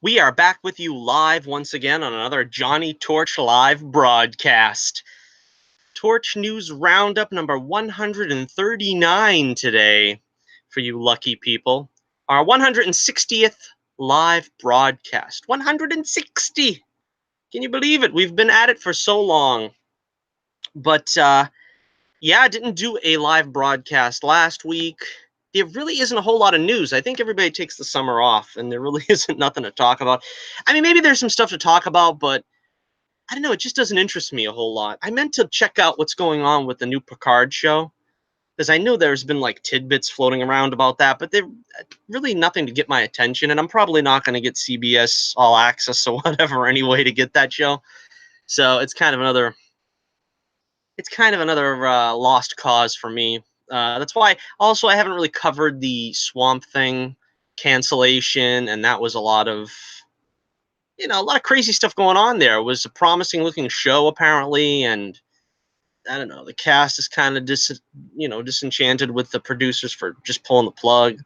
We are back with you live once again on another Johnny Torch live broadcast. Torch News Roundup number 139 today for you lucky people. Our 160th live broadcast. 160! Can you believe it? We've been at it for so long. But, yeah, I didn't do a live broadcast last week. There really isn't a whole lot of news. I think everybody takes the summer off, and there really isn't nothing to talk about. I mean, maybe there's some stuff to talk about, but I don't know. It just doesn't interest me a whole lot. I meant to check out what's going on with the new Picard show, because I know there's been, like, tidbits floating around about that, but they're really nothing to get my attention, and I'm probably not going to get CBS All Access or whatever anyway to get that show. So it's kind of another lost cause for me. That's why also I haven't really covered the Swamp Thing cancellation, and that was a lot of crazy stuff going on there. It was a promising looking show apparently, and I don't know, the cast is kind of disenchanted with the producers for just pulling the plug.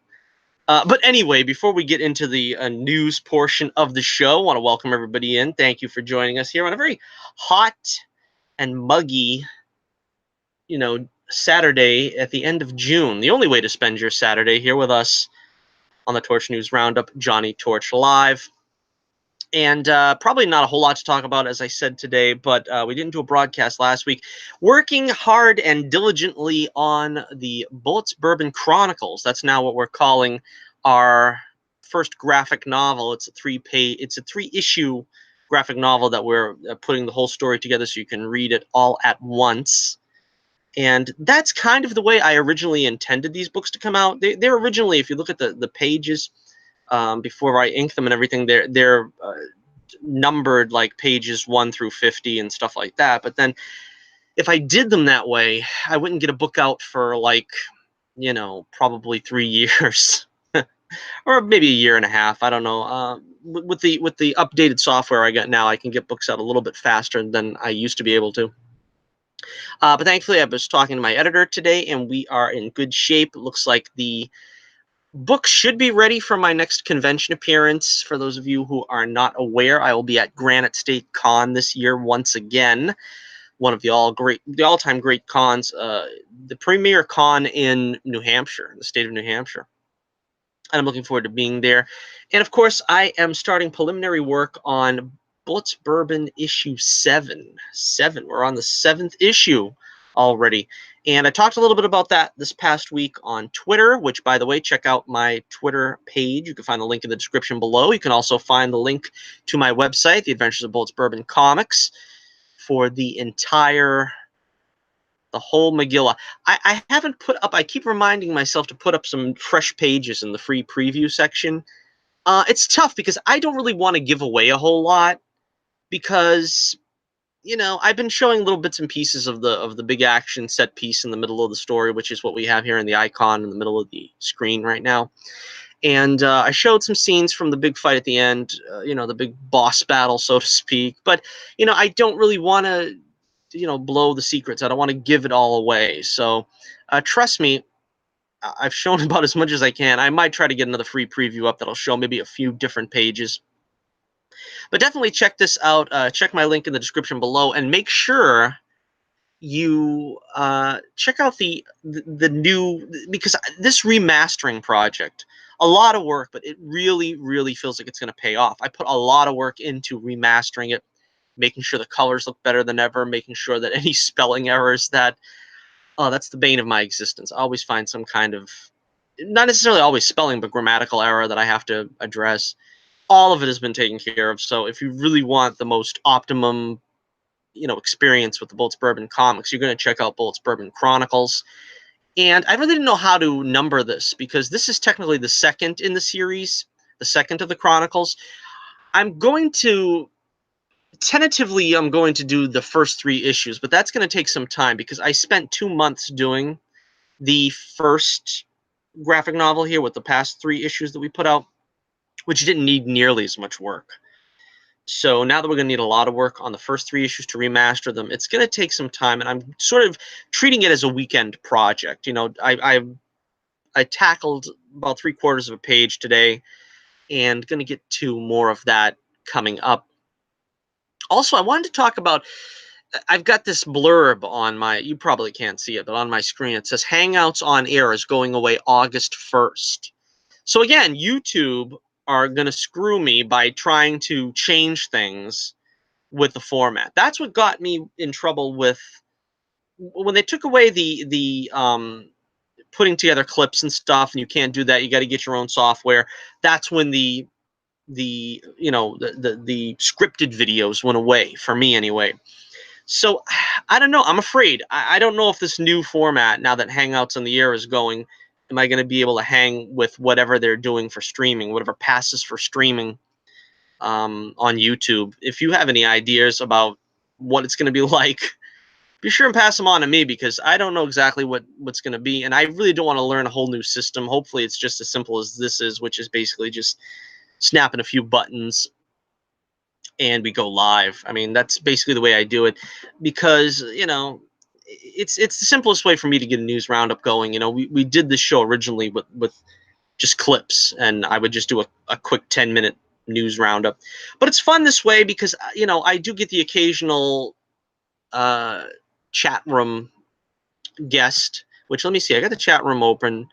But anyway, before we get into the news portion of the show, I want to welcome everybody in. Thank you for joining us here on a very hot and muggy Saturday at the end of June. The only way to spend your Saturday here with us on the Torch News Roundup, Johnny Torch Live. And probably not a whole lot to talk about, as I said today, but we didn't do a broadcast last week. Working hard and diligently on the Bullets Bourbon Chronicles. That's now what we're calling our first graphic novel. It's a three-issue graphic novel that we're putting the whole story together so you can read it all at once. And that's kind of the way I originally intended these books to come out. They're originally, if you look at the pages, before I ink them and everything, they're numbered like pages 1 through 50 and stuff like that. But then if I did them that way, I wouldn't get a book out for probably 3 years. Or maybe a year and a half. I don't know. With the updated software I got now, I can get books out a little bit faster than I used to be able to. But thankfully, I was talking to my editor today, and we are in good shape. It looks like the book should be ready for my next convention appearance. For those of you who are not aware, I will be at Granite State Con this year once again. One of the all-time great cons, the premier con in New Hampshire, in the state of New Hampshire. And I'm looking forward to being there. And of course, I am starting preliminary work on Bullets Bourbon issue 7. We're on the 7th issue already. And I talked a little bit about that this past week on Twitter, which, by the way, check out my Twitter page. You can find the link in the description below. You can also find the link to my website, The Adventures of Bullets Bourbon Comics, for the whole Megillah. I haven't put up, I keep reminding myself to put up some fresh pages in the free preview section. It's tough because I don't really want to give away a whole lot because, I've been showing little bits and pieces of the big action set piece in the middle of the story, which is what we have here in the icon in the middle of the screen right now. And I showed some scenes from the big fight at the end, the big boss battle, so to speak. But, I don't really want to blow the secrets. I don't want to give it all away. So trust me, I've shown about as much as I can. I might try to get another free preview up that'll show maybe a few different pages. But definitely check this out. Check my link in the description below, and make sure you check out the new, because this remastering project, a lot of work, but it really, really feels like it's going to pay off. I put a lot of work into remastering it, making sure the colors look better than ever, making sure that any spelling errors that's the bane of my existence. I always find some kind of, not necessarily always spelling, but grammatical error that I have to address. All of it has been taken care of. So if you really want the most optimum, experience with the Bullets Bourbon comics, you're going to check out Bullets Bourbon Chronicles. And I really didn't know how to number this, because this is technically the second in the series, the second of the Chronicles. I'm going to do the first 3 issues, but that's going to take some time because I spent 2 months doing the first graphic novel here with the past 3 issues that we put out, which didn't need nearly as much work. So now that we're going to need a lot of work on the first 3 issues to remaster them, it's going to take some time, and I'm sort of treating it as a weekend project. I tackled about 3/4 of a page today, and going to get to more of that coming up. Also, I wanted to talk about, I've got this blurb on my, you probably can't see it, but on my screen it says Hangouts on Air is going away August 1st. So again, YouTube are going to screw me by trying to change things with the format. That's what got me in trouble with when they took away the putting together clips and stuff, and you can't do that. You got to get your own software. That's when the the scripted videos went away for me anyway. So I don't know. I'm afraid. I don't know if this new format, now that Hangouts on the Air is going, am I going to be able to hang with whatever they're doing for streaming, whatever passes for streaming on YouTube. If you have any ideas about what it's going to be like, be sure and pass them on to me, because I don't know exactly what's going to be, and I really don't want to learn a whole new system. Hopefully it's just as simple as this is, which is basically just snapping a few buttons and we go live. I mean, that's basically the way I do it, because it's the simplest way for me to get a news roundup going. We did this show originally with just clips, and I would just do a quick 10-minute news roundup. But it's fun this way because I do get the occasional chat room guest, which, let me see, I got the chat room open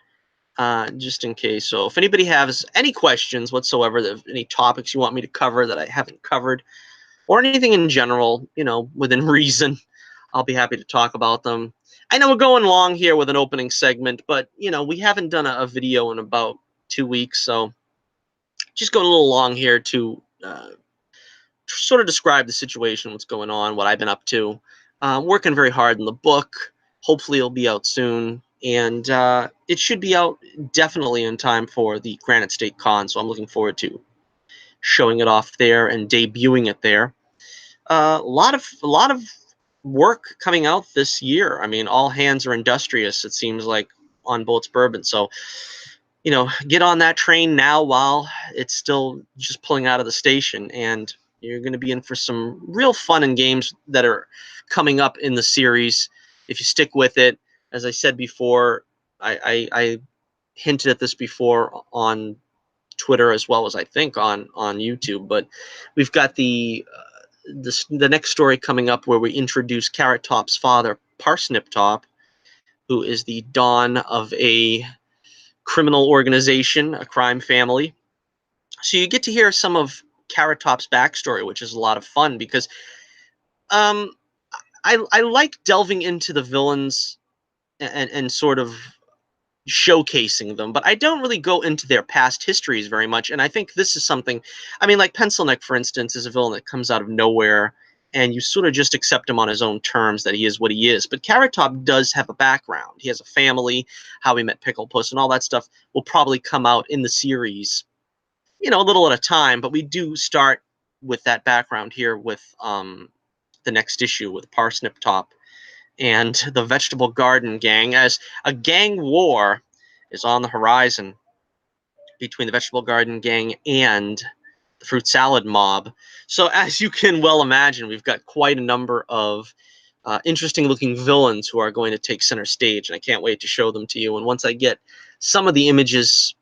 just in case. So if anybody has any questions whatsoever, any topics you want me to cover that I haven't covered, or anything in general, within reason, I'll be happy to talk about them. I know we're going long here with an opening segment, but we haven't done a video in about 2 weeks, so just going a little long here to sort of describe the situation, what's going on, what I've been up to. Working very hard in the book. Hopefully it'll be out soon, and it should be out definitely in time for the Granite State Con, so I'm looking forward to showing it off there and debuting it there. A lot of work coming out this year. I mean, all hands are industrious, it seems like, on Bullets Bourbon. So, get on that train now while it's still just pulling out of the station, and you're going to be in for some real fun and games that are coming up in the series if you stick with it. As I said before, I hinted at this before on Twitter, as well as I think on YouTube, but we've got the next story coming up where we introduce Carrot Top's father, Parsnip Top, who is the Don of a criminal organization, a crime family. So you get to hear some of Carrot Top's backstory, which is a lot of fun, because um, I like delving into the villains and sort of showcasing them, but I don't really go into their past histories very much. And I think this is something, I mean, like Pencil Neck, for instance, is a villain that comes out of nowhere, and you sort of just accept him on his own terms, that he is what he is. But Carrot Top does have a background. He has a family, how he met Pickle Puss, and all that stuff will probably come out in the series, a little at a time. But we do start with that background here with the next issue with Parsnip Top and the Vegetable Garden Gang, as a gang war is on the horizon between the Vegetable Garden Gang and the Fruit Salad Mob. So as you can well imagine, we've got quite a number of interesting looking villains who are going to take center stage, and I can't wait to show them to you. And once I get some of the images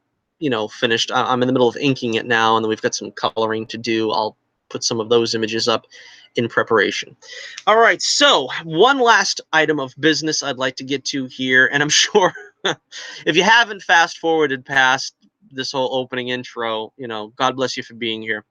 finished, I'm in the middle of inking it now, and then we've got some coloring to do. I'll put some of those images up in preparation. All right, so one last item of business I'd like to get to here, and I'm sure if you haven't fast forwarded past this whole opening intro, God bless you for being here.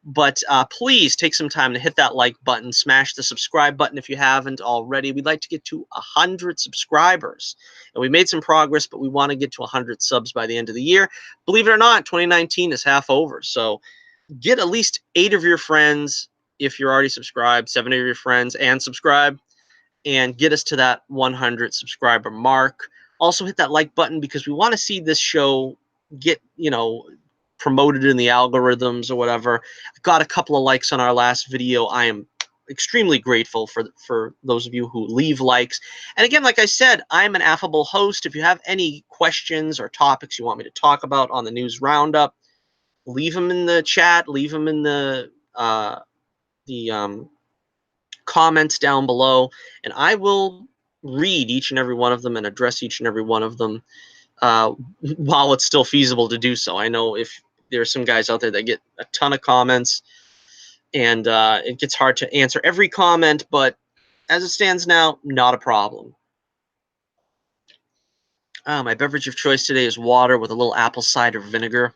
But please take some time to hit that like button, smash the subscribe button if you haven't already. We'd like to get to 100 subscribers. And we made some progress, but we want to get to 100 subs by the end of the year. Believe it or not, 2019 is half over. So get at least 8 of your friends, if you're already subscribed, 7 of your friends, and subscribe, and get us to that 100 subscriber mark. Also hit that like button, because we want to see this show get, promoted in the algorithms or whatever. Got a couple of likes on our last video. I am extremely grateful for those of you who leave likes. And again, like I said, I'm an affable host. If you have any questions or topics you want me to talk about on the news roundup, leave them in the chat, leave them in the comments down below, and I will read each and every one of them and address each and every one of them while it's still feasible to do so. I know if there are some guys out there that get a ton of comments, and it gets hard to answer every comment, but as it stands now, not a problem. My beverage of choice today is water with a little apple cider vinegar.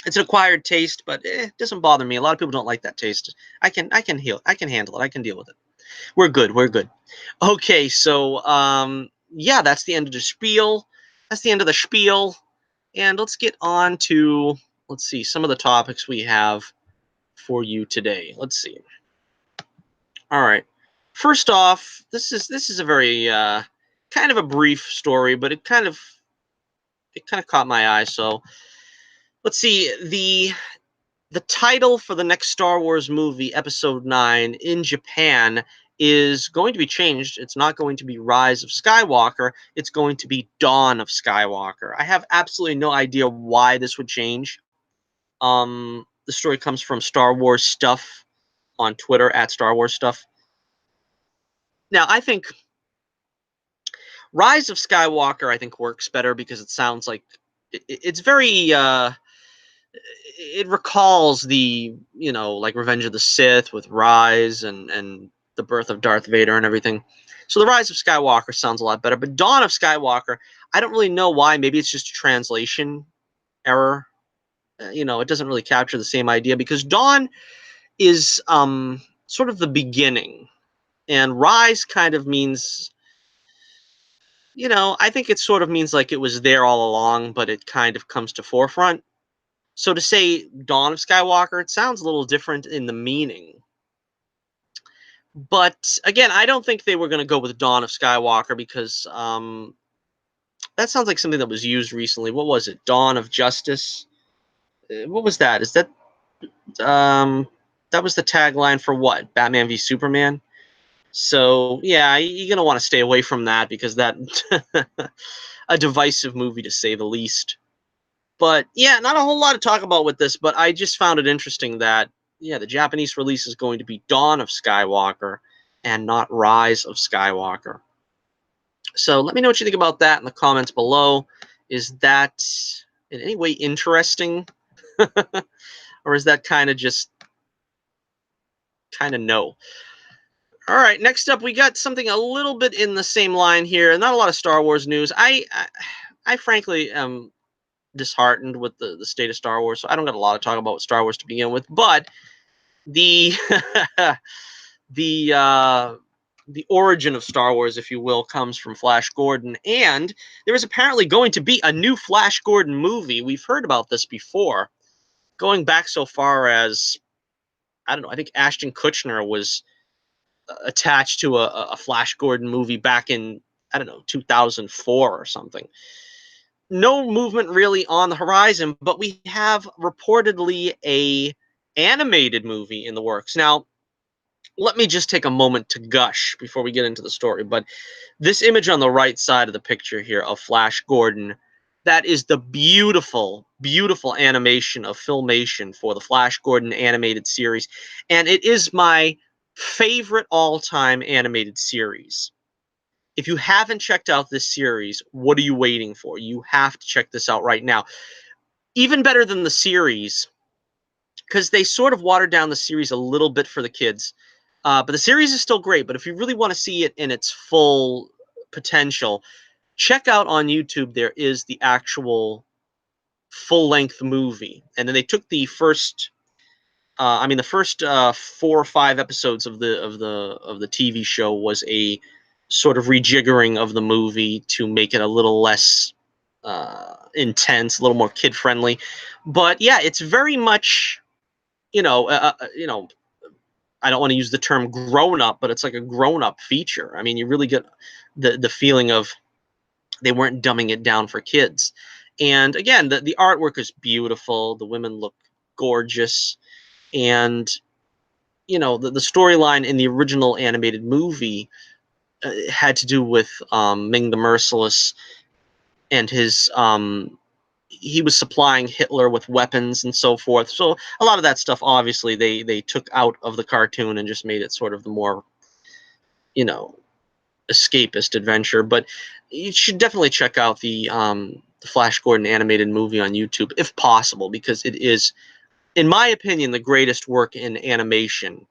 It's an acquired taste, but it doesn't bother me. A lot of people don't like that taste. I can handle it. I can deal with it. We're good. We're good. Okay, so yeah, that's the end of the spiel. That's the end of the spiel. And let's get on to, let's see, some of the topics we have for you today. Let's see. All right. First off, this is a very kind of a brief story, but it kind of caught my eye. So let's see. The title for the next Star Wars movie, Episode 9, in Japan is going to be changed. It's not going to be Rise of Skywalker. It's going to be Dawn of Skywalker. I have absolutely no idea why this would change. The story comes from Star Wars Stuff on Twitter, at Star Wars Stuff. Now, I think Rise of Skywalker, I think, works better because it sounds like it's very it recalls the, you know, like Revenge of the Sith with Rise and the birth of Darth Vader and everything. So the Rise of Skywalker sounds a lot better, but Dawn of Skywalker, I don't really know why. Maybe it's just a translation error. You know, it doesn't really capture the same idea because Dawn is sort of the beginning, and Rise kind of means, you know, I think it sort of means like it was there all along, but it kind of comes to forefront. So to say Dawn of Skywalker, it sounds a little different in the meaning. But again, I don't think they were going to go with Dawn of Skywalker because that sounds like something that was used recently. What was it? Dawn of Justice? What was that? Is that that was the tagline for what? Batman v Superman? So yeah, you're going to want to stay away from that because that a divisive movie to say the least. But yeah, not a whole lot to talk about with this, but I just found it interesting that, yeah, the Japanese release is going to be Dawn of Skywalker and not Rise of Skywalker. So let me know what you think about that in the comments below. Is that in any way interesting? Or is that kind of just no? All right, next up, we got something a little bit in the same line here. Not a lot of Star Wars news. I frankly am disheartened with the state of Star Wars, so I don't got a lot to talk about with Star Wars to begin with. But the the origin of Star Wars, if you will, comes from Flash Gordon, and there is apparently going to be a new Flash Gordon movie. We've heard about this before, going back so far as, I don't know, I think Ashton Kutcher was attached to a Flash Gordon movie back in, I don't know, 2004 or something. No movement really on the horizon, but we have reportedly a animated movie in the works. Now, let me just take a moment to gush before we get into the story, but this image on the right side of the picture here of Flash Gordon, that is the beautiful, beautiful animation of Filmation for the Flash Gordon animated series, and it is my favorite all-time animated series. If you haven't checked out this series, what are you waiting for? You have to check this out right now. Even better than the series, because they sort of watered down the series a little bit for the kids. But the series is still great. But if you really want to see it in its full potential, check out on YouTube. There is the actual full-length movie, and then they took the first, the first 4 or 5 episodes of the TV show was a sort of rejiggering of the movie to make it a little less intense, a little more kid-friendly. But yeah, it's very much, you know, I don't want to use the term grown up, but it's like a grown up feature. I mean, you really get the feeling of they weren't dumbing it down for kids. And again, the artwork is beautiful. The women look gorgeous. And, you know, the storyline in the original animated movie had to do with Ming the Merciless and his he was supplying Hitler with weapons and so forth. So a lot of that stuff, obviously, they took out of the cartoon and just made it sort of the more, escapist adventure. But you should definitely check out the the Flash Gordon animated movie on YouTube, if possible, because it is, in my opinion, the greatest work in animation.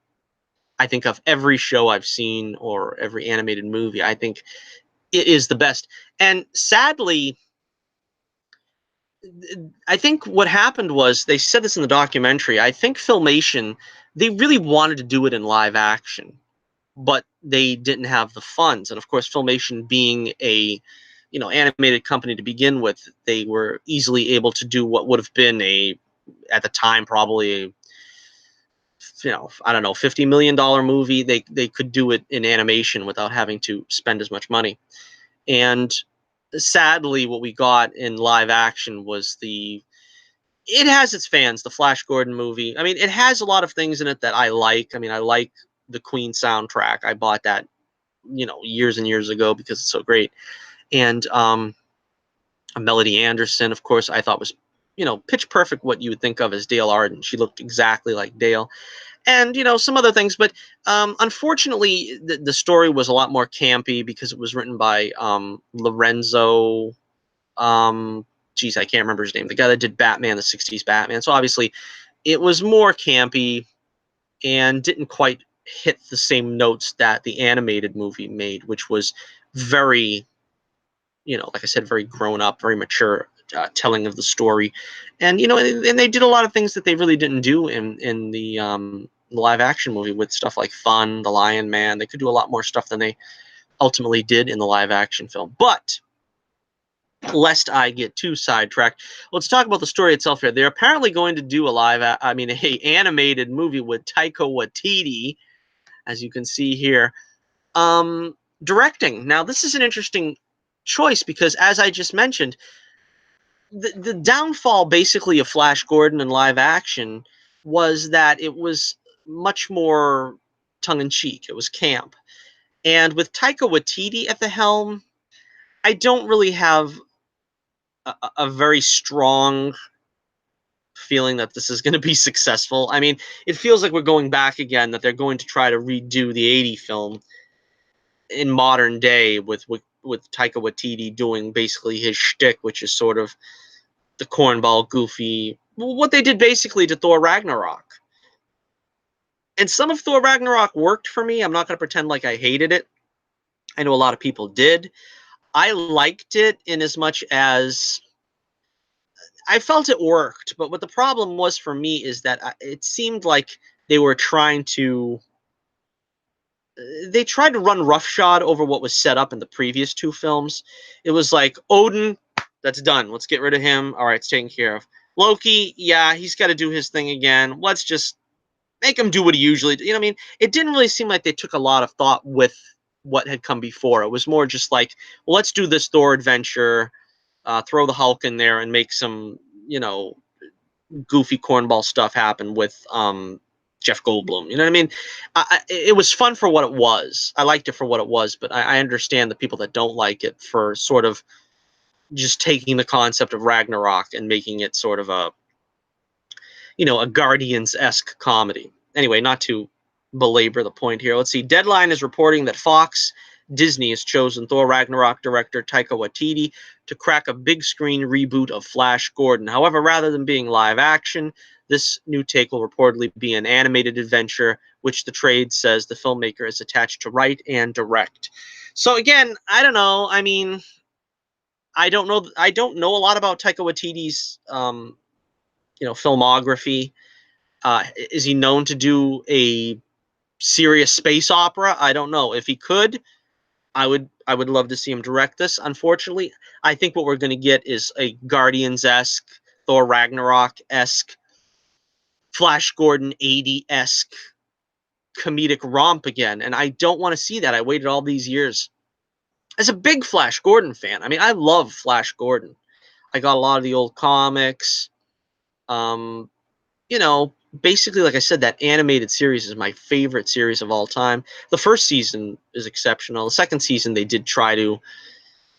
I think of every show I've seen or every animated movie, I think it is the best. And sadly, I think what happened was, they said this in the documentary, I think Filmation, they really wanted to do it in live action, but they didn't have the funds. And of course, Filmation being a, animated company to begin with, they were easily able to do what would have been at the time, probably a, I don't know, $50 million movie. They could do it in animation without having to spend as much money. And sadly, what we got in live action was it has its fans, the Flash Gordon movie. I mean, it has a lot of things in it that I like. I mean, I like the Queen soundtrack. I bought that, years and years ago because it's so great. And Melody Anderson, of course, I thought was, pitch perfect what you would think of as Dale Arden. She looked exactly like Dale. And, some other things. But unfortunately, the story was a lot more campy because it was written by Lorenzo. Geez, I can't remember his name. The guy that did Batman, the 60s Batman. So obviously, it was more campy and didn't quite hit the same notes that the animated movie made, which was very, like I said, very grown up, very mature telling of the story. And, and they did a lot of things that they really didn't do in the live action movie, with stuff like Fun, The Lion Man. They could do a lot more stuff than they ultimately did in the live action film. But lest I get too sidetracked, let's talk about the story itself here. They're apparently going to do a animated movie with Taika Waititi, as you can see here, directing. Now, this is an interesting choice because, as I just mentioned, the downfall basically of Flash Gordon in live action was that it was much more tongue-in-cheek. It was camp. And with Taika Waititi at the helm, I don't really have a very strong feeling that this is going to be successful. I mean, it feels like we're going back again, that they're going to try to redo the 80 film in modern day with Taika Waititi doing basically his shtick, which is sort of the cornball, goofy, what they did basically to Thor Ragnarok. And some of Thor Ragnarok worked for me. I'm not going to pretend like I hated it. I know a lot of people did. I liked it in as much as I felt it worked, but what the problem was for me is that it seemed like they were trying to they tried to run roughshod over what was set up in the previous two films. It was like, Odin, that's done. Let's get rid of him. All right, it's taken care of. Loki, yeah, he's got to do his thing again. Let's just make him do what he usually does. You know what I mean? It didn't really seem like they took a lot of thought with what had come before. It was more just like, well, let's do this Thor adventure, throw the Hulk in there and make some, goofy cornball stuff happen with Jeff Goldblum. You know what I mean? It was fun for what it was. I liked it for what it was, but I understand the people that don't like it for sort of just taking the concept of Ragnarok and making it sort of a Guardians-esque comedy. Anyway, not to belabor the point here. Let's see. Deadline is reporting that Fox Disney has chosen Thor Ragnarok director Taika Waititi to crack a big screen reboot of Flash Gordon. However, rather than being live action, this new take will reportedly be an animated adventure, which the trade says the filmmaker is attached to write and direct. So again, I don't know. I mean, I don't know. I don't know a lot about Taika Waititi's filmography. Is he known to do a serious space opera? I don't know. If he could, I would love to see him direct this. Unfortunately, I think what we're going to get is a Guardians-esque, Thor Ragnarok-esque, Flash Gordon 80-esque comedic romp again, and I don't want to see that. I waited all these years. As a big Flash Gordon fan, I mean, I love Flash Gordon. I got a lot of the old comics. Basically, like I said, that animated series is my favorite series of all time. The first season is exceptional. The second season, they did try to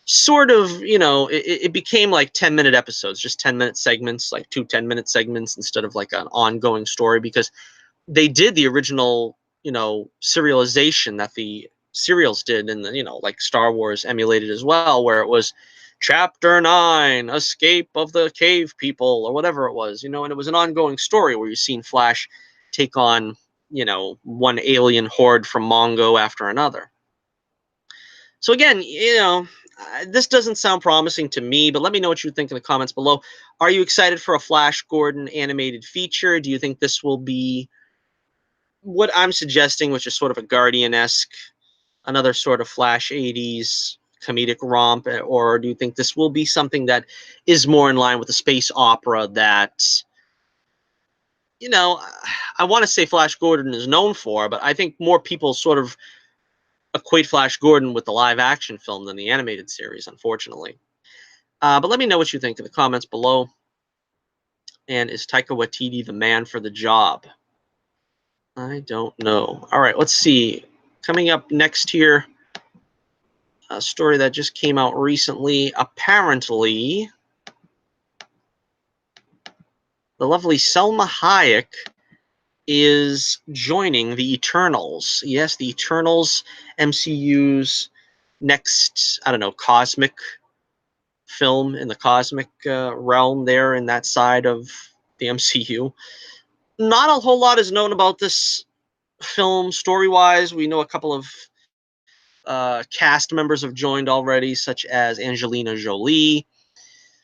sort of, it became like 10-minute episodes, just 10-minute segments, like two 10-minute segments instead of like an ongoing story, because they did the original, serialization that the serials did, and like Star Wars emulated as well, where it was Chapter 9, Escape of the Cave People, or whatever it was, and it was an ongoing story where you've seen Flash take on, one alien horde from Mongo after another. So again, this doesn't sound promising to me, but let me know what you think in the comments below. Are you excited for a Flash Gordon animated feature? Do you think this will be what I'm suggesting, which is sort of a Guardian-esque, another sort of Flash 80s comedic romp, or do you think this will be something that is more in line with the space opera that, I want to say Flash Gordon is known for, but I think more people sort of equate Flash Gordon with the live action film than the animated series, unfortunately. But let me know what you think in the comments below. And is Taika Waititi the man for the job? I don't know. All right, let's see. Coming up next here, a story that just came out recently. Apparently, the lovely Salma Hayak is joining the Eternals. Yes, the Eternals, MCU's next, I don't know, cosmic film in the cosmic realm there in that side of the MCU. Not a whole lot is known about this film story-wise. We know a couple of cast members have joined already, such as Angelina Jolie.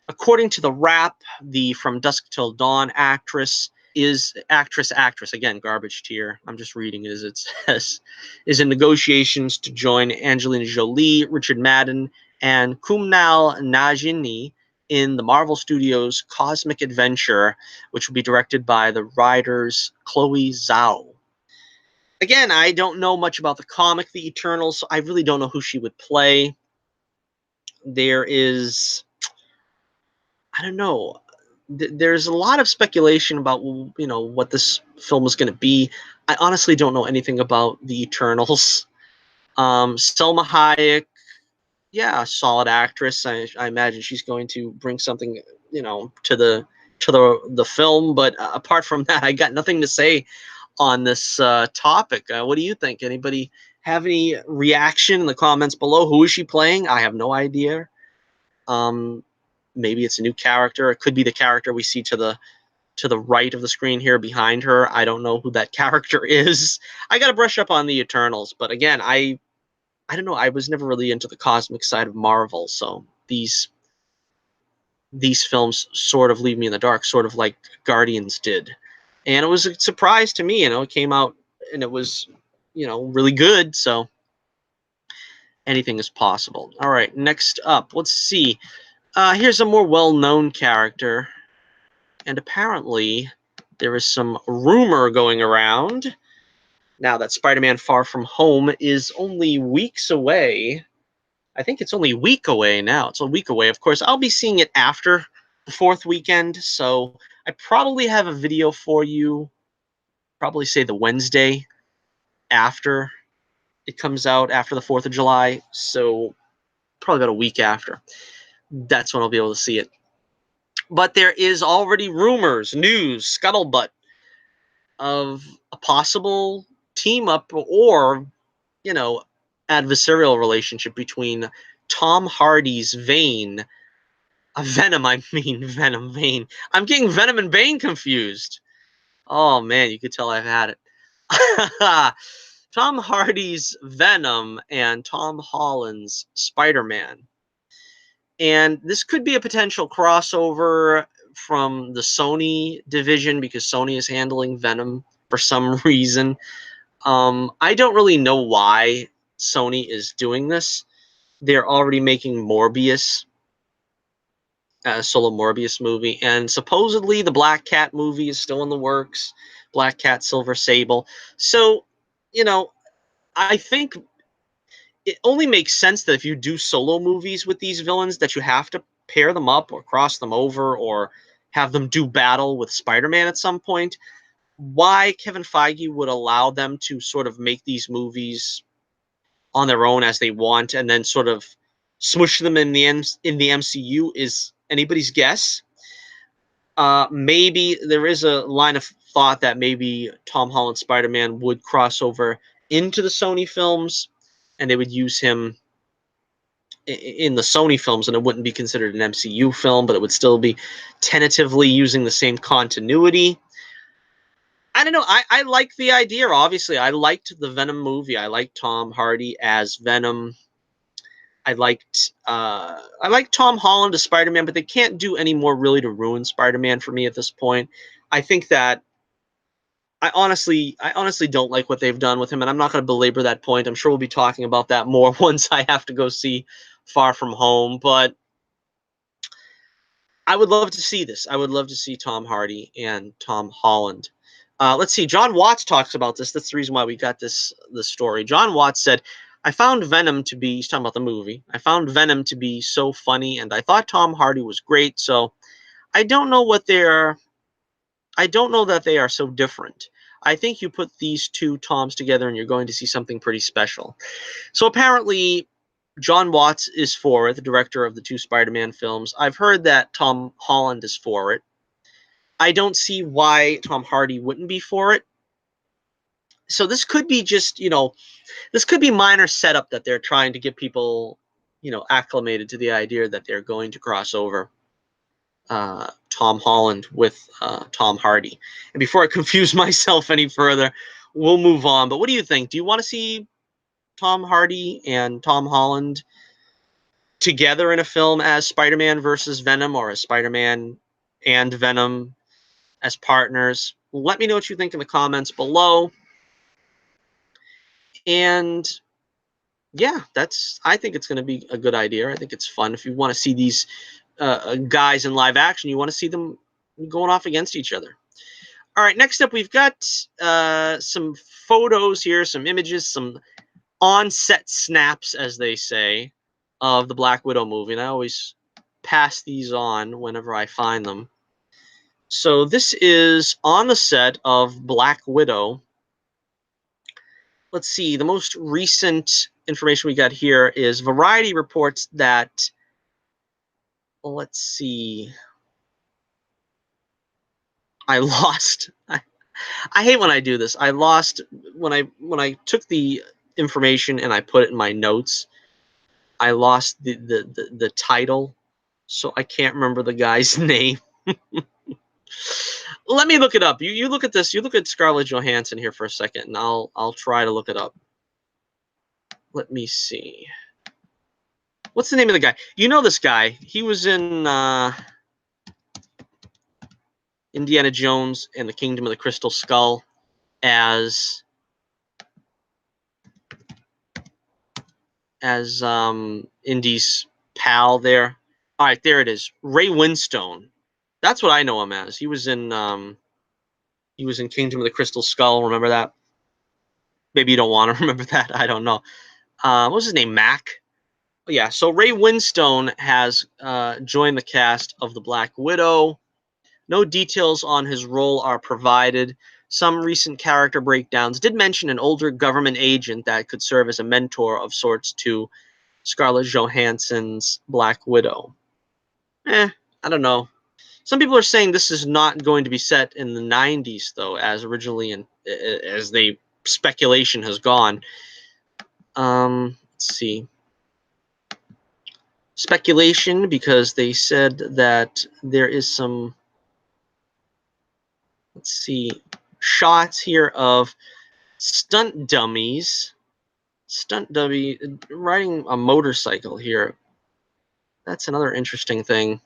According to the Wrap, the From Dusk Till Dawn actress again, garbage tier, I'm just reading it as it says, is in negotiations to join Angelina Jolie, Richard Madden, and Kumail Nanjiani in the Marvel Studios' Cosmic Adventure, which will be directed by the writers Chloe Zhao. Again, I don't know much about the comic The Eternals, so I really don't know who she would play. There is, I don't know, there's a lot of speculation about what this film is going to be. I honestly don't know anything about the Eternals. Salma Hayek, yeah, solid actress. I imagine she's going to bring something to the film. But apart from that, I got nothing to say on this topic. What do you think? Anybody have any reaction in the comments below? Who is she playing? I have no idea. Maybe it's a new character. It could be the character we see to the right of the screen here behind her. I don't know who that character is. I got to brush up on the Eternals, but again, I don't know. I was never really into the cosmic side of Marvel, so these films sort of leave me in the dark, sort of like Guardians did. And it was a surprise to me. It came out and it was, really good. So anything is possible. All right, next up, let's see. Here's a more well-known character. And apparently there is some rumor going around now that Spider-Man Far From Home is only weeks away. I think it's only a week away now. It's a week away. Of course, I'll be seeing it after the 4th weekend, so I probably have a video for you, probably say the Wednesday after it comes out, after the 4th of July, so probably about a week after. That's when I'll be able to see it. But there is already rumors, news, scuttlebutt of a possible team-up or, adversarial relationship between Tom Hardy's Venom, Venom. I'm getting Venom and Bane confused. Oh, man, you could tell I've had it. Tom Hardy's Venom and Tom Holland's Spider-Man. And this could be a potential crossover from the Sony division because Sony is handling Venom for some reason. I don't really know why Sony is doing this. They're already making Morbius, a solo Morbius movie, and supposedly the Black Cat movie is still in the works. Black Cat, Silver Sable. So, I think it only makes sense that if you do solo movies with these villains that you have to pair them up or cross them over or have them do battle with Spider-Man at some point. Why Kevin Feige would allow them to sort of make these movies on their own as they want and then sort of smush them in the MCU is anybody's guess. Maybe there is a line of thought that maybe Tom Holland Spider-Man would cross over into the Sony films and they would use him in the Sony films, and it wouldn't be considered an MCU film, but it would still be tentatively using the same continuity. I don't know. I like the idea. Obviously, I liked the Venom movie. I liked Tom Hardy as Venom. I liked Tom Holland as Spider-Man, but they can't do any more really to ruin Spider-Man for me at this point. I think that I honestly don't like what they've done with him, and I'm not going to belabor that point. I'm sure we'll be talking about that more once I have to go see Far From Home, but I would love to see this. I would love to see Tom Hardy and Tom Holland. Let's see. John Watts talks about this. That's the reason why we got this story. John Watts said, "I found Venom to be." He's talking about the movie. "I found Venom to be so funny, and I thought Tom Hardy was great. So I don't know what they're. I don't know that they are so different. I think you put these two Toms together, and you're going to see something pretty special." So apparently, John Watts is for it, the director of the two Spider-Man films. I've heard that Tom Holland is for it. I don't see why Tom Hardy wouldn't be for it. So this could be just, this could be minor setup that they're trying to get people, acclimated to the idea that they're going to cross over Tom Holland with Tom Hardy. And before I confuse myself any further, we'll move on. But what do you think? Do you want to see Tom Hardy and Tom Holland together in a film as Spider-Man versus Venom, or as Spider-Man and Venom as partners? Let me know what you think in the comments below. And yeah, I think it's going to be a good idea. I think it's fun. If you want to see these guys in live action, you want to see them going off against each other. All right, next up, we've got some photos here, some images, some on-set snaps, as they say, of the Black Widow movie. And I always pass these on whenever I find them. So this is on the set of Black Widow. Let's see, the most recent information we got here is Variety reports that, let's see, I lost. I hate when I do this. I lost when I took the information and I put it in my notes. I lost the title, so I can't remember the guy's name. Let me look it up. You look at this. You look at Scarlett Johansson here for a second, and I'll try to look it up. Let me see. What's the name of the guy? You know this guy. He was in Indiana Jones and the Kingdom of the Crystal Skull as Indy's pal there. All right, there it is. Ray Winstone. That's what I know him as. He was in Kingdom of the Crystal Skull. Remember that? Maybe you don't want to remember that. I don't know. What was his name? Mac. Yeah. So Ray Winstone has joined the cast of the Black Widow. No details on his role are provided. Some recent character breakdowns did mention an older government agent that could serve as a mentor of sorts to Scarlett Johansson's Black Widow. I don't know. Some people are saying this is not going to be set in the 90s, though, as originally, and as the speculation has gone. Let's see. Speculation, because they said that there is some, let's see, shots here of stunt dummies. Stunt dummy riding a motorcycle here. That's another interesting thing.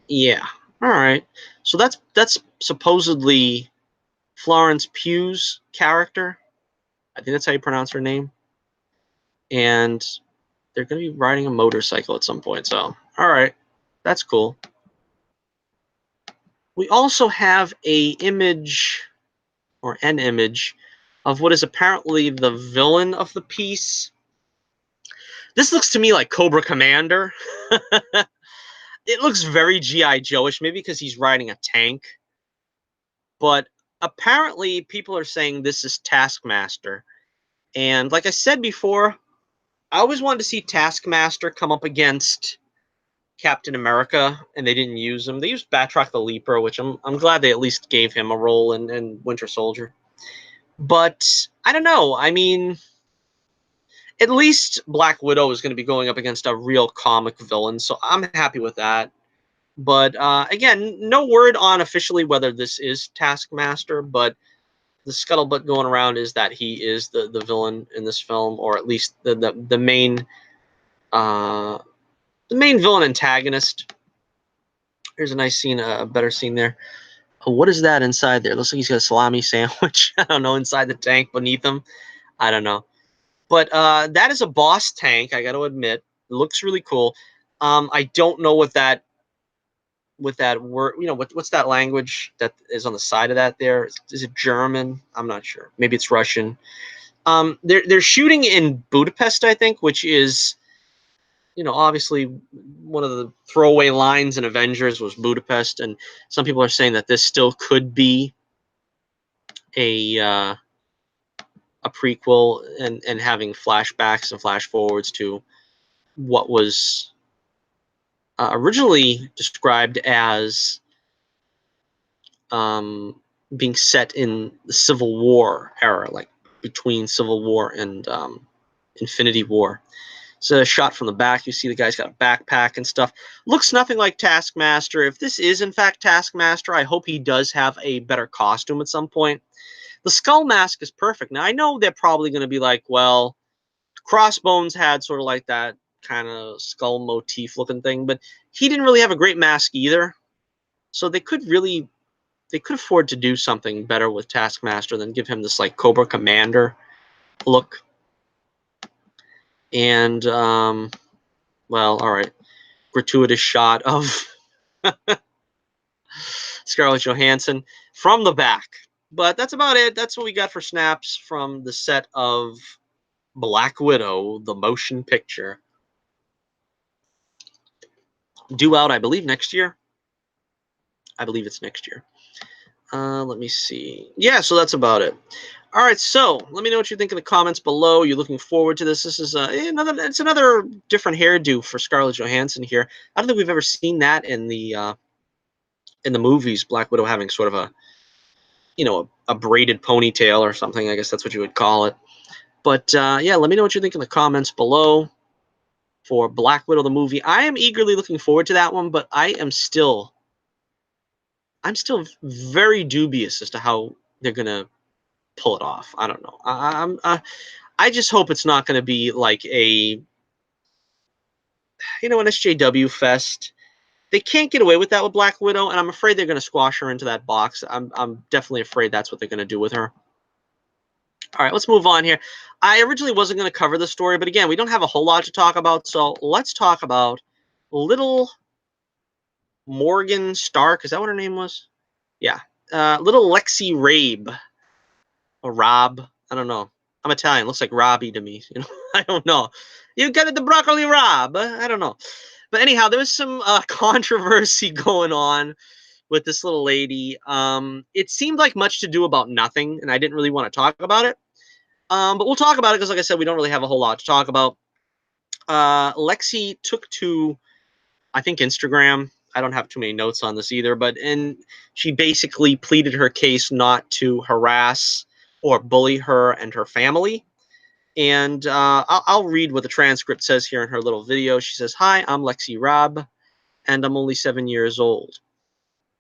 Yeah. All right. So that's supposedly Florence Pugh's character. I think that's how you pronounce her name. And they're going to be riding a motorcycle at some point. So, all right. That's cool. We also have an image of what is apparently the villain of the piece. This looks to me like Cobra Commander. It looks very G.I. Joe-ish, maybe because he's riding a tank. But apparently people are saying this is Taskmaster. And like I said before, I always wanted to see Taskmaster come up against Captain America, and they didn't use him. They used Batroc the Leaper, which I'm glad they at least gave him a role in Winter Soldier. But I don't know. I mean, at least Black Widow is going to be going up against a real comic villain, so I'm happy with that. But again, no word on officially whether this is Taskmaster, but the scuttlebutt going around is that he is the villain in this film, or at least the main villain antagonist. Here's a nice scene, a better scene there. Oh, what is that inside there? Looks like he's got a salami sandwich. I don't know, inside the tank beneath him. I don't know. But that is a boss tank, I got to admit. It looks really cool. I don't know what that word, what's that language that is on the side of that there? Is it German? I'm not sure. Maybe it's Russian. They're shooting in Budapest, I think, which is, obviously one of the throwaway lines in Avengers was Budapest, and some people are saying that this still could be a prequel and having flashbacks and flash forwards to what was originally described as being set in the Civil War era, like between Civil War and Infinity War. It's a shot from the back. You see the guy's got a backpack and stuff. Looks nothing like Taskmaster. If this is in fact Taskmaster, I hope he does have a better costume at some point. The skull mask is perfect. Now, I know they're probably going to be like, well, Crossbones had sort of like that kind of skull motif looking thing, but he didn't really have a great mask either. So they could afford to do something better with Taskmaster than give him this like Cobra Commander look. And well, all right, gratuitous shot of Scarlett Johansson from the back. But that's about it. That's what we got for snaps from the set of Black Widow, the motion picture. Due out, I believe, next year. I believe it's next year. Let me see. Yeah, so that's about it. All right, so let me know what you think in the comments below. You're looking forward to this. This is another different hairdo for Scarlett Johansson here. I don't think we've ever seen that in the movies. Black Widow having sort of a braided ponytail or something. I guess that's what you would call it. But yeah, let me know what you think in the comments below for Black Widow the movie. I am eagerly looking forward to that one, but I'm still very dubious as to how they're gonna pull it off. I don't know. I just hope it's not going to be like an SJW fest. They can't get away with that with Black Widow, and I'm afraid they're going to squash her into that box. I'm definitely afraid that's what they're going to do with her. All right, let's move on here. I originally wasn't going to cover the story, but again, we don't have a whole lot to talk about, so let's talk about little Morgan Stark. Is that what her name was? Yeah. Little Lexi Rabe. Or Rob. I don't know. I'm Italian. Looks like Robbie to me. I don't know. You got it, the broccoli Rob. I don't know. But anyhow, there was some controversy going on with this little lady. It seemed like much to do about nothing, and I didn't really want to talk about it. But we'll talk about it because, like I said, we don't really have a whole lot to talk about. Lexi took to, I think, Instagram. I don't have too many notes on this either, and she basically pleaded her case not to harass or bully her and her family. And I'll read what the transcript says here in her little video. She says, "Hi, I'm Lexi Robb, and I'm only 7 years old.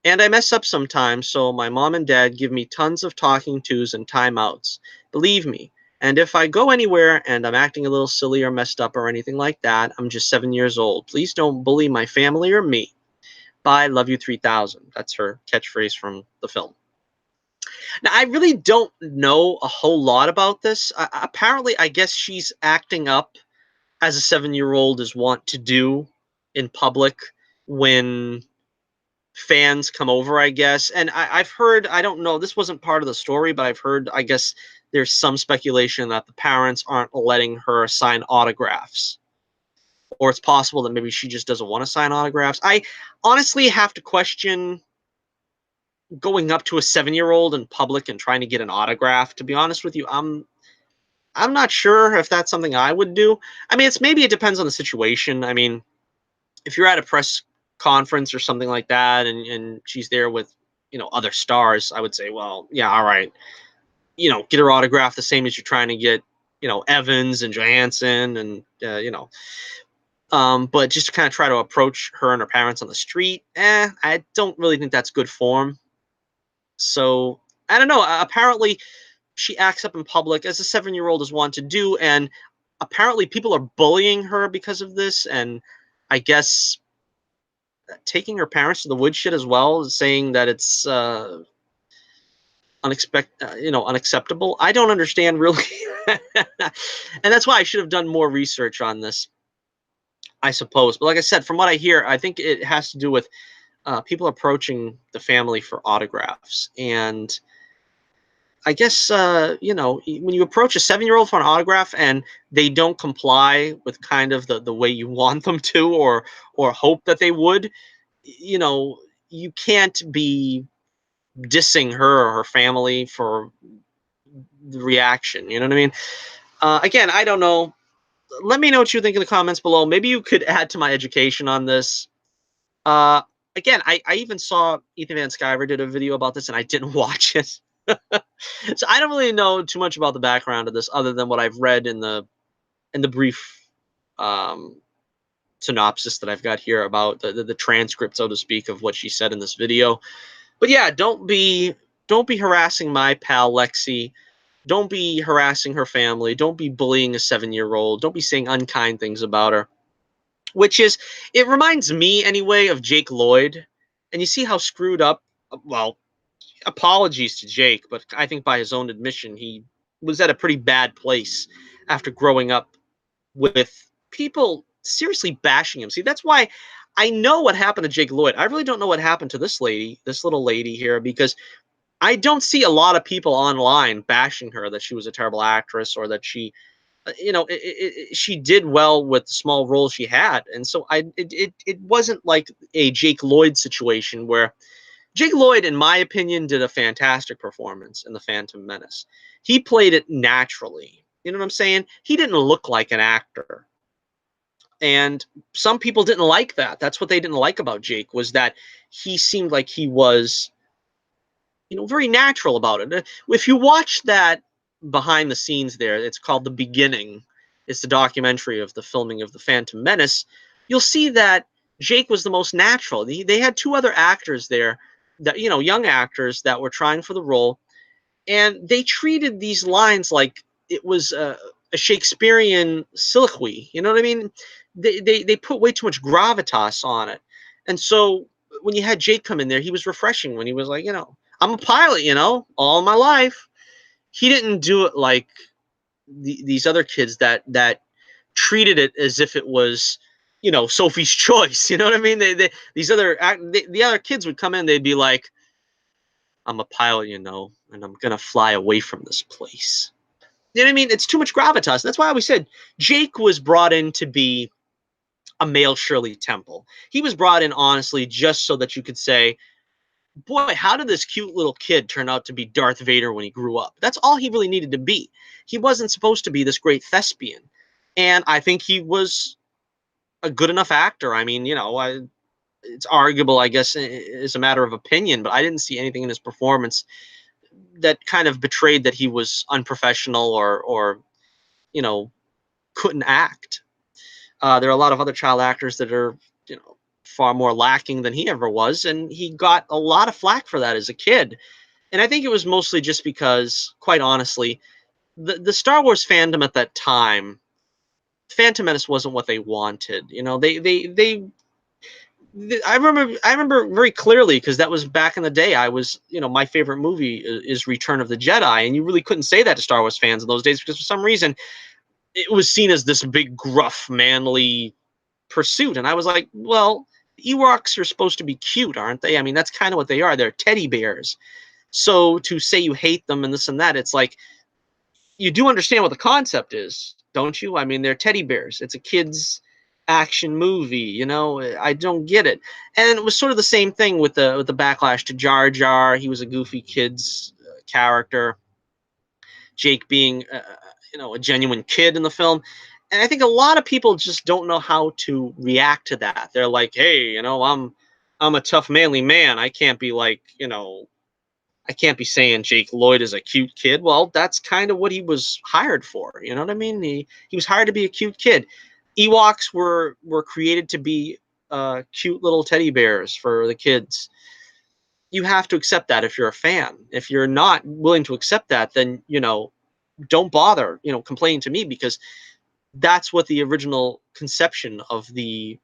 And I mess up sometimes, so my mom and dad give me tons of talking tos and timeouts. Believe me. And if I go anywhere and I'm acting a little silly or messed up or anything like that, I'm just 7 years old. Please don't bully my family or me. Bye, love you 3000. That's her catchphrase from the film. Now, I really don't know a whole lot about this. Apparently, I guess she's acting up as a 7-year-old is wont to do in public when fans come over, I guess. And I've heard, I don't know, this wasn't part of the story, but I've heard, I guess there's some speculation that the parents aren't letting her sign autographs. Or it's possible that maybe she just doesn't want to sign autographs. I honestly have to question going up to a 7-year-old in public and trying to get an autograph. To be honest with you, I'm not sure if that's something I would do. I mean, maybe it depends on the situation. I mean, if you're at a press conference or something like that, and she's there with other stars, I would say, well, yeah, all right, get her autograph the same as you're trying to get Evans and Johansson and but just to kind of try to approach her and her parents on the street, I don't really think that's good form. So I don't know. Apparently, she acts up in public as a 7-year-old is wont to do, and apparently people are bullying her because of this, and I guess taking her parents to the woodshed as well, saying that it's unacceptable. I don't understand really, and that's why I should have done more research on this, I suppose. But like I said, from what I hear, I think it has to do with people approaching the family for autographs. And I guess, when you approach a 7-year-old for an autograph and they don't comply with kind of the way you want them to, or hope that they would, you can't be dissing her or her family for the reaction. You know what I mean? Again, I don't know. Let me know what you think in the comments below. Maybe you could add to my education on this. Uh, Again, I even saw Ethan Van Sciver did a video about this, and I didn't watch it. So I don't really know too much about the background of this, other than what I've read in the brief um, synopsis that I've got here about the transcript, so to speak, of what she said in this video. But yeah, don't be harassing my pal Lexi. Don't be harassing her family. Don't be bullying a 7-year-old. Don't be saying unkind things about her. It reminds me anyway of Jake Lloyd. And you see how screwed up, well, apologies to Jake, but I think by his own admission, he was at a pretty bad place after growing up with people seriously bashing him. See, that's why I know what happened to Jake Lloyd. I really don't know what happened to this lady, this little lady here, because I don't see a lot of people online bashing her that she was a terrible actress or that she did well with the small role she had. And so it wasn't like a Jake Lloyd situation where Jake Lloyd, in my opinion, did a fantastic performance in The Phantom Menace. He played it naturally. You know what I'm saying? He didn't look like an actor. And some people didn't like that. That's what they didn't like about Jake, was that he seemed like he was, very natural about it. If you watch that behind the scenes there, it's called The Beginning. It's the documentary of the filming of The Phantom Menace. You'll see that Jake was the most natural. They had two other actors there, that young actors that were trying for the role, and they treated these lines like it was a Shakespearean soliloquy. You know what I mean? They put way too much gravitas on it, and so when you had Jake come in there, he was refreshing when he was like, I'm a pilot, all my life. He didn't do it like these other kids that treated it as if it was, Sophie's Choice. You know what I mean? The other kids would come in, they'd be like, I'm a pilot, and I'm gonna fly away from this place. You know what I mean? It's too much gravitas. That's why we said Jake was brought in to be a male Shirley Temple. He was brought in, honestly, just so that you could say, boy, how did this cute little kid turn out to be Darth Vader when he grew up? That's all he really needed to be. He wasn't supposed to be this great thespian. And I think he was a good enough actor. I mean, it's arguable, I guess, is a matter of opinion, but I didn't see anything in his performance that kind of betrayed that he was unprofessional or couldn't act. There are a lot of other child actors that are, far more lacking than he ever was, and he got a lot of flack for that as a kid. And I think it was mostly just because, quite honestly, the Star Wars fandom at that time, Phantom Menace wasn't what they wanted. I remember very clearly, because that was back in the day. I was, my favorite movie is Return of the Jedi, and you really couldn't say that to Star Wars fans in those days, because for some reason it was seen as this big, gruff, manly pursuit. And I was like, well, Ewoks are supposed to be cute, aren't they? I mean, that's kind of what they are. They're teddy bears. So to say you hate them and this and that, it's like, you do understand what the concept is, don't you? I mean, they're teddy bears. It's a kid's action movie. I don't get it. And it was sort of the same thing with the backlash to Jar Jar. He was a goofy kid's character. Jake being, a genuine kid in the film. And I think a lot of people just don't know how to react to that. They're like, hey, I'm a tough, manly man. I can't be like, I can't be saying Jake Lloyd is a cute kid. Well, that's kind of what he was hired for. You know what I mean? He was hired to be a cute kid. Ewoks were created to be cute little teddy bears for the kids. You have to accept that if you're a fan. If you're not willing to accept that, then don't bother complaining to me, because that's what the original conception of the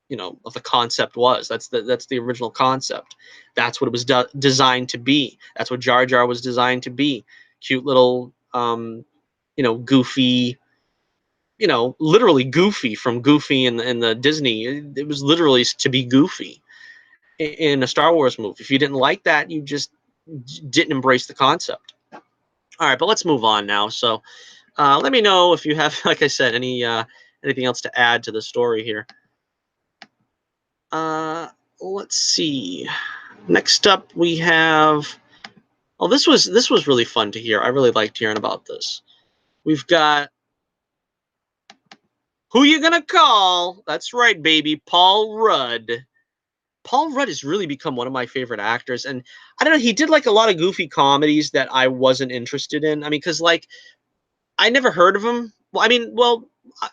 of the concept was. That's the original concept. That's what it was designed to be. That's what Jar Jar was designed to be. Cute little goofy, literally Goofy from Goofy in the Disney. It was literally to be Goofy in a Star Wars movie. If you didn't like that, you just didn't embrace the concept. All right, but let's move on now. So let me know if you have, like I said, anything else to add to the story here. Let's see. Next up, we have. Oh, this was really fun to hear. I really liked hearing about this. We've got Who You Gonna Call? That's right, baby, Paul Rudd. Paul Rudd has really become one of my favorite actors, and I don't know. He did like a lot of goofy comedies that I wasn't interested in. I mean, because like I never heard of him. Well, I mean,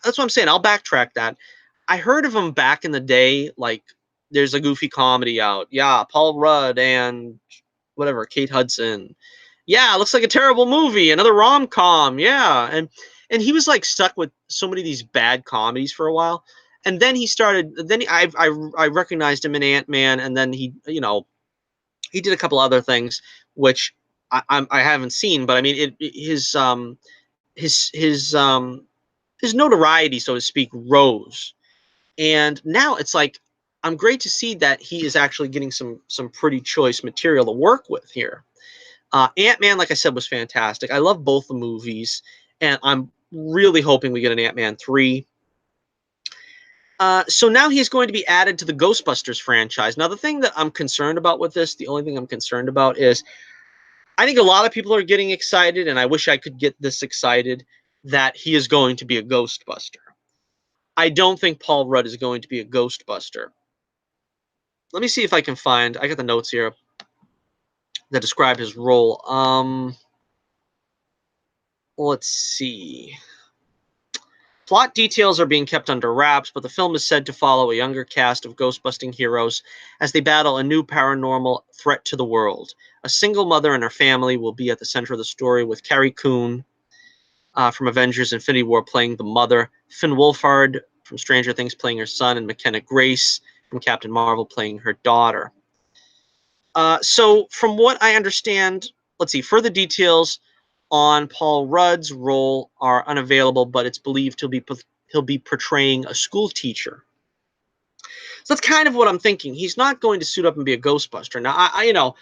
that's what I'm saying. I'll backtrack that. I heard of him back in the day. Like, there's a goofy comedy out. Yeah, Paul Rudd and whatever, Kate Hudson. Yeah, it looks like a terrible movie. Another rom-com. Yeah, and he was like stuck with so many of these bad comedies for a while, and then he started. Then I recognized him in Ant-Man, and then he did a couple other things which I haven't seen, but I mean his notoriety, so to speak, rose. And now it's like I'm great to see that he is actually getting some pretty choice material to work with here. Ant-Man, like I said, was fantastic. I love both the movies, and I'm really hoping we get an Ant-Man 3. So now he's going to be added to the Ghostbusters franchise. Now, the thing that I'm concerned about with this, the only thing I'm concerned about is I think a lot of people are getting excited, and I wish I could get this excited, that he is going to be a Ghostbuster. I don't think Paul Rudd is going to be a Ghostbuster. Let me see if I can find. I got the notes here that describe his role. Let's see. Plot details are being kept under wraps, but the film is said to follow a younger cast of ghost-busting heroes as they battle a new paranormal threat to the world. A single mother and her family will be at the center of the story, with Carrie Coon from Avengers Infinity War playing the mother, Finn Wolfhard from Stranger Things playing her son, and McKenna Grace from Captain Marvel playing her daughter. So from what I understand, let's see, further details on Paul Rudd's role are unavailable, but it's believed he'll be portraying a school teacher. So that's kind of what I'm thinking. He's not going to suit up and be a Ghostbuster. Now, I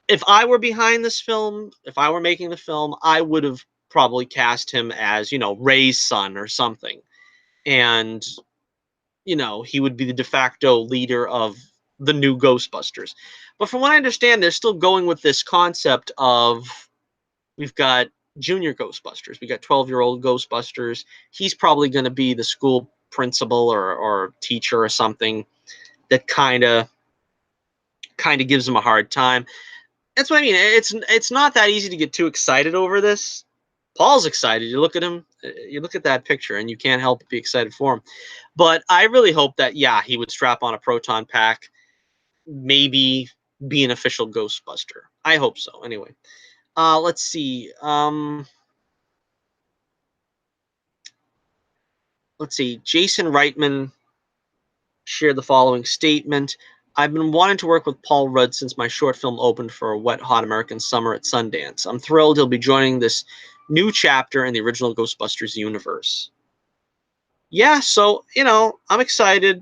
if I were behind this film, if I were making the film, I would have probably cast him as, Ray's son or something. And, he would be the de facto leader of the new Ghostbusters. But from what I understand, they're still going with this concept of we've got junior Ghostbusters. We got 12-year-old Ghostbusters. He's probably going to be the school principal or teacher or something that kind of gives him a hard time. That's what I mean. It's not that easy to get too excited over this. Paul's excited. You look at him, you look at that picture, and you can't help but be excited for him. But I really hope that, yeah, he would strap on a proton pack, maybe be an official Ghostbuster. I hope so. Anyway, let's see. Let's see. Jason Reitman shared the following statement. I've been wanting to work with Paul Rudd since my short film opened for a wet, hot American summer at Sundance. I'm thrilled he'll be joining this new chapter in the original Ghostbusters universe. Yeah, so, I'm excited.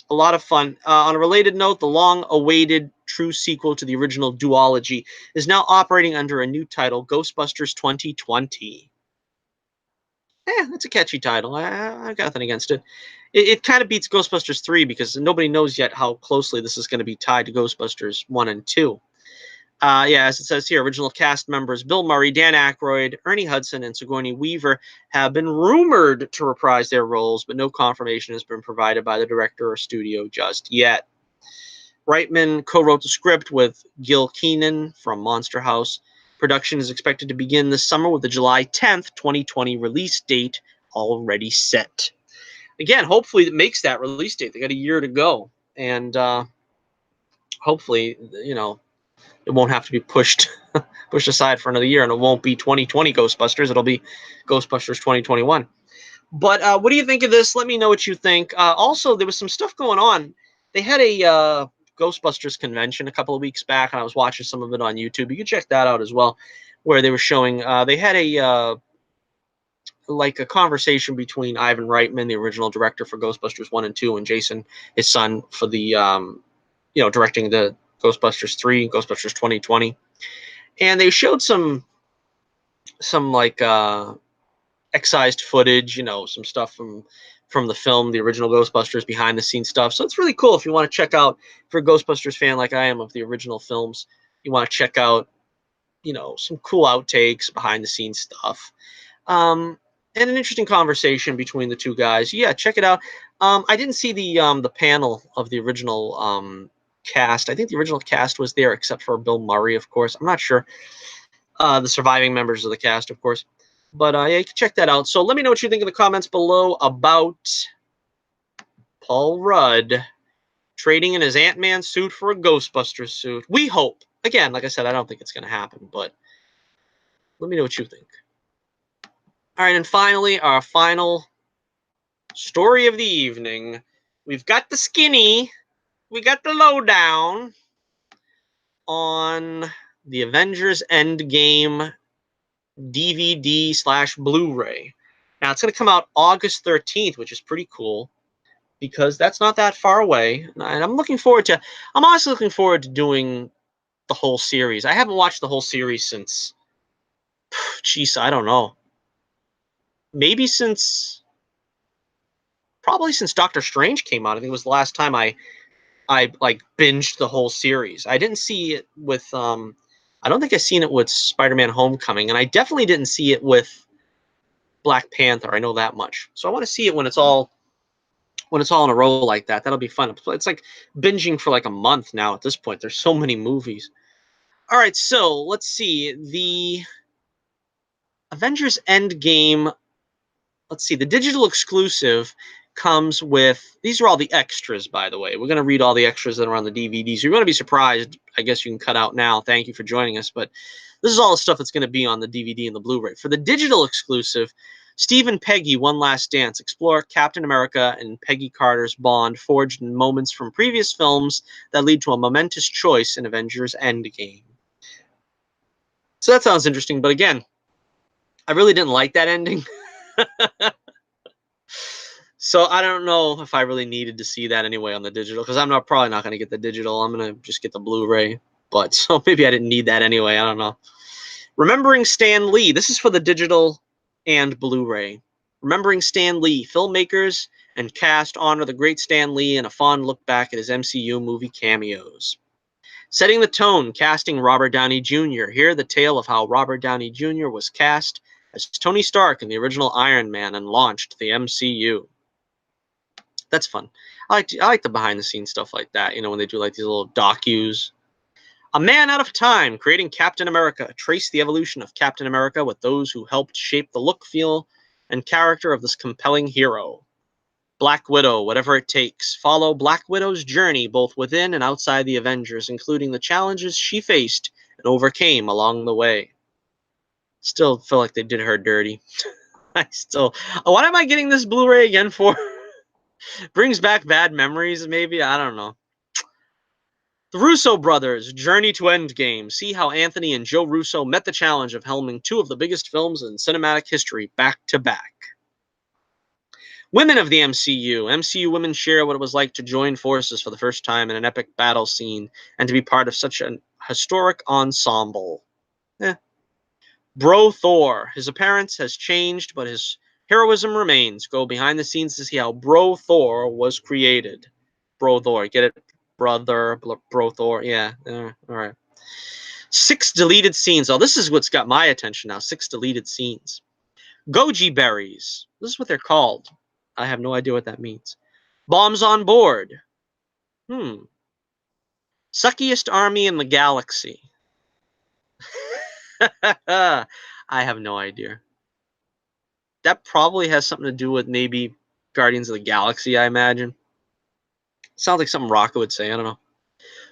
A lot of fun. On a related note, the long-awaited true sequel to the original duology is now operating under a new title, Ghostbusters 2020. Yeah, that's a catchy title. I've got nothing against it. It kind of beats Ghostbusters 3 because nobody knows yet how closely this is going to be tied to Ghostbusters 1 and 2. Yeah, as it says here, original cast members Bill Murray, Dan Aykroyd, Ernie Hudson, and Sigourney Weaver have been rumored to reprise their roles, but no confirmation has been provided by the director or studio just yet. Reitman co-wrote the script with Gil Keenan from Monster House. Production is expected to begin this summer with the July 10th, 2020 release date already set. Again, hopefully it makes that release date. They got a year to go. And hopefully, you know, it won't have to be pushed aside for another year, and it won't be 2020 Ghostbusters. It'll be Ghostbusters 2021. But what do you think of this? Let me know what you think. Also, there was some stuff going on. They had a Ghostbusters convention a couple of weeks back, and I was watching some of it on YouTube. You can check that out as well, where they were showing. They had a like a conversation between Ivan Reitman, the original director for Ghostbusters 1 and 2, and Jason, his son, for the directing the Ghostbusters 3, Ghostbusters 2020. And they showed some like excised footage, some stuff from the film, the original Ghostbusters, behind the scenes stuff. So it's really cool if you want to check out, if you're a Ghostbusters fan like I am of the original films, you want to check out, some cool outtakes, behind the scenes stuff. And an interesting conversation between the two guys. Yeah, check it out. I didn't see the panel of the original cast. I think the original cast was there, except for Bill Murray, of course. I'm not sure. The surviving members of the cast, of course. But yeah, you can check that out. So let me know what you think in the comments below about Paul Rudd trading in his Ant-Man suit for a Ghostbusters suit. We hope. Again, like I said, I don't think it's going to happen, but let me know what you think. All right, and finally, our final story of the evening. We've got the skinny. We got the lowdown on the Avengers Endgame DVD/Blu-ray. Now, it's going to come out August 13th, which is pretty cool because that's not that far away. And I'm honestly looking forward to doing the whole series. I haven't watched the whole series since, geez, I don't know. Maybe probably since Doctor Strange came out. I think it was the last time I like binged the whole series. I didn't see it with I don't think I've seen it with Spider-Man Homecoming, and I definitely didn't see it with Black Panther. I know that much. So I want to see it when it's all in a row like that. That'll be fun. It's like binging for like a month now at this point. There's so many movies. All right, so let's see. The Avengers Endgame, let's see. The digital exclusive comes with, these are all the extras, by the way. We're going to read all the extras that are on the DVDs. You're going to be surprised. I guess you can cut out now. Thank you for joining us. But this is all the stuff that's going to be on the DVD and the Blu-ray. For the digital exclusive, Steve and Peggy, One Last Dance, explore Captain America and Peggy Carter's bond forged in moments from previous films that lead to a momentous choice in Avengers Endgame. So that sounds interesting. But again, I really didn't like that ending. So I don't know if I really needed to see that anyway on the digital, because I'm probably not going to get the digital. I'm going to just get the Blu-ray. But so maybe I didn't need that anyway. I don't know. Remembering Stan Lee. This is for the digital and Blu-ray. Remembering Stan Lee. Filmmakers and cast honor the great Stan Lee in a fond look back at his MCU movie cameos. Setting the tone, casting Robert Downey Jr. Hear the tale of how Robert Downey Jr. was cast as Tony Stark in the original Iron Man and launched the MCU. That's fun. I like the behind-the-scenes stuff like that, when they do like these little docus. A Man Out of Time, creating Captain America. Trace the evolution of Captain America with those who helped shape the look, feel, and character of this compelling hero. Black Widow, Whatever It Takes. Follow Black Widow's journey both within and outside the Avengers, including the challenges she faced and overcame along the way. Still feel like they did her dirty. What am I getting this Blu-ray again for? Brings back bad memories, maybe? I don't know. The Russo brothers, Journey to Endgame. See how Anthony and Joe Russo met the challenge of helming two of the biggest films in cinematic history back to back. Women of the MCU. MCU women share what it was like to join forces for the first time in an epic battle scene and to be part of such an historic ensemble. Bro Thor. His appearance has changed, but his heroism remains. Go behind the scenes to see how Bro Thor was created. Bro Thor. Get it? Brother. Bro Thor. Yeah. All right. 6 deleted scenes. Oh, this is what's got my attention now. 6 deleted scenes. Goji berries. This is what they're called. I have no idea what that means. Bombs on board. Suckiest army in the galaxy. I have no idea. That probably has something to do with maybe Guardians of the Galaxy, I imagine. Sounds like something Rocco would say. I don't know.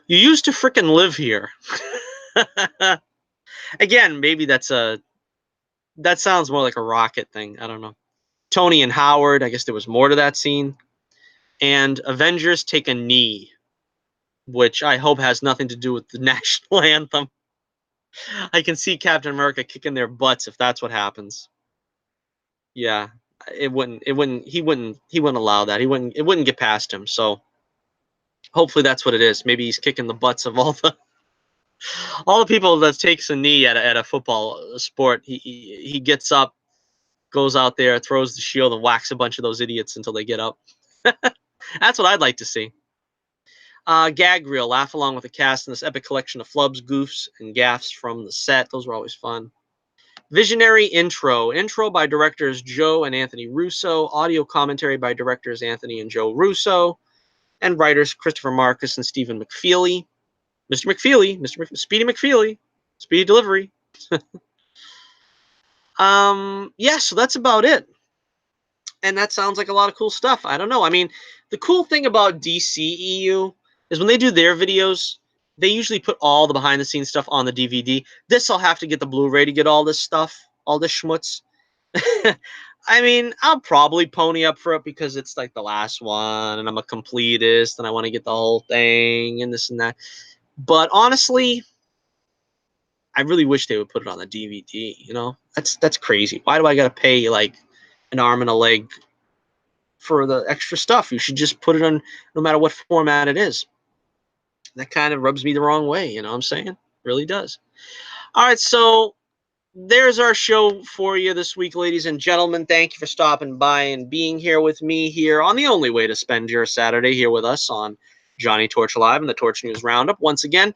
You used to frickin' live here. Again, maybe that sounds more like a Rocket thing. I don't know. Tony and Howard, I guess there was more to that scene. And Avengers take a knee, which I hope has nothing to do with the national anthem. I can see Captain America kicking their butts if that's what happens. Yeah, he wouldn't allow that. It wouldn't get past him. So hopefully that's what it is. Maybe he's kicking the butts of all the people that takes a knee at a football sport. He gets up, goes out there, throws the shield, and whacks a bunch of those idiots until they get up. That's what I'd like to see. Gag reel, laugh along with the cast in this epic collection of flubs, goofs, and gaffes from the set. Those were always fun. Visionary intro by directors Joe and Anthony Russo, audio commentary by directors Anthony and Joe Russo, and writers Christopher Marcus and Stephen McFeely. Mr. McFeely, Speedy McFeely, Speedy Delivery. Yeah, so that's about it. And that sounds like a lot of cool stuff. I don't know. I mean, the cool thing about DCEU is when they do their videos, they usually put all the behind-the-scenes stuff on the DVD. This I'll have to get the Blu-ray to get all this stuff, all this schmutz. I mean, I'll probably pony up for it because it's like the last one, and I'm a completist, and I want to get the whole thing, and this and that. But honestly, I really wish they would put it on the DVD. You know, that's crazy. Why do I got to pay like an arm and a leg for the extra stuff? You should just put it on no matter what format it is. That kind of rubs me the wrong way. You know what I'm saying? It really does. All right, so there's our show for you this week, ladies and gentlemen. Thank you for stopping by and being here with me here on the only way to spend your Saturday here with us on Johnny Torch Live and the Torch News Roundup. Once again,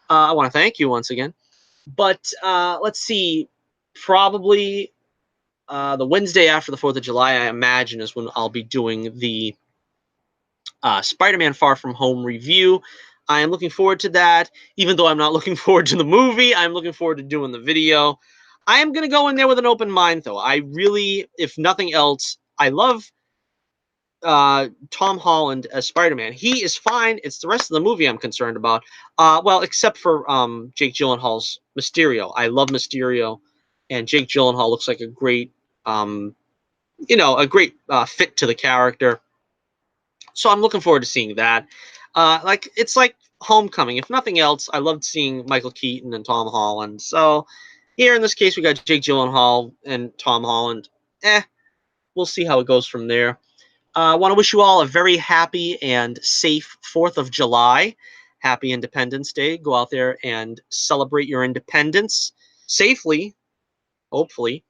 I want to thank you once again. But let's see, probably the Wednesday after the 4th of July, I imagine, is when I'll be doing the Spider-Man Far From Home review. I am looking forward to that. Even though I'm not looking forward to the movie, I'm looking forward to doing the video. I am going to go in there with an open mind, though. I really, if nothing else, I love Tom Holland as Spider-Man. He is fine. It's the rest of the movie I'm concerned about. Well, except for Jake Gyllenhaal's Mysterio. I love Mysterio, and Jake Gyllenhaal looks like a great, fit to the character. So I'm looking forward to seeing that. It's like Homecoming. If nothing else, I loved seeing Michael Keaton and Tom Holland. So here in this case, we got Jake Gyllenhaal and Tom Holland. We'll see how it goes from there. I want to wish you all a very happy and safe 4th of July. Happy Independence Day. Go out there and celebrate your independence safely, hopefully.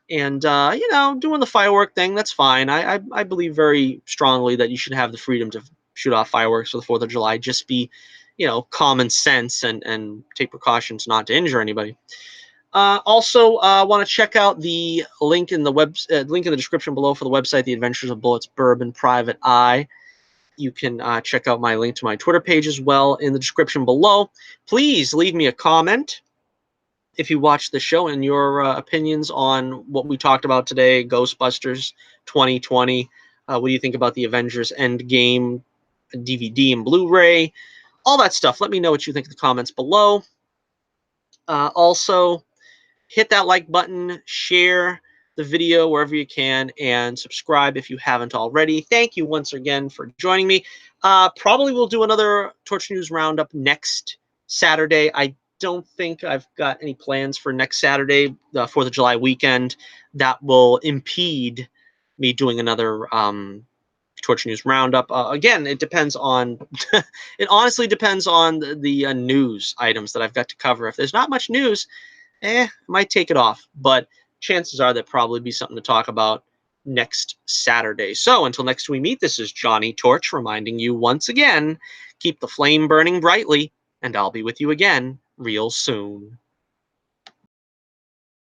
And, doing the firework thing, that's fine. I believe very strongly that you should have the freedom to shoot off fireworks for the 4th of July. Just be, common sense and take precautions not to injure anybody. Also, want to check out the link in the link in the description below for the website, The Adventures of Bullets Bourbon Private Eye. You can check out my link to my Twitter page as well in the description below. Please leave me a comment if you watched the show and your opinions on what we talked about today, Ghostbusters 2020. What do you think about the Avengers Endgame DVD and Blu-ray? All that stuff. Let me know what you think in the comments below. Also, hit that like button, share the video wherever you can, and subscribe if you haven't already. Thank you once again for joining me. Probably we'll do another Torch News Roundup next Saturday. I don't think I've got any plans for next Saturday, the 4th of July weekend, that will impede me doing another Torch News Roundup. Again, it depends on, it honestly depends on the news items that I've got to cover. If there's not much news, might take it off. But chances are there'll probably be something to talk about next Saturday. So until next we meet, this is Johnny Torch reminding you once again, keep the flame burning brightly, and I'll be with you again real soon.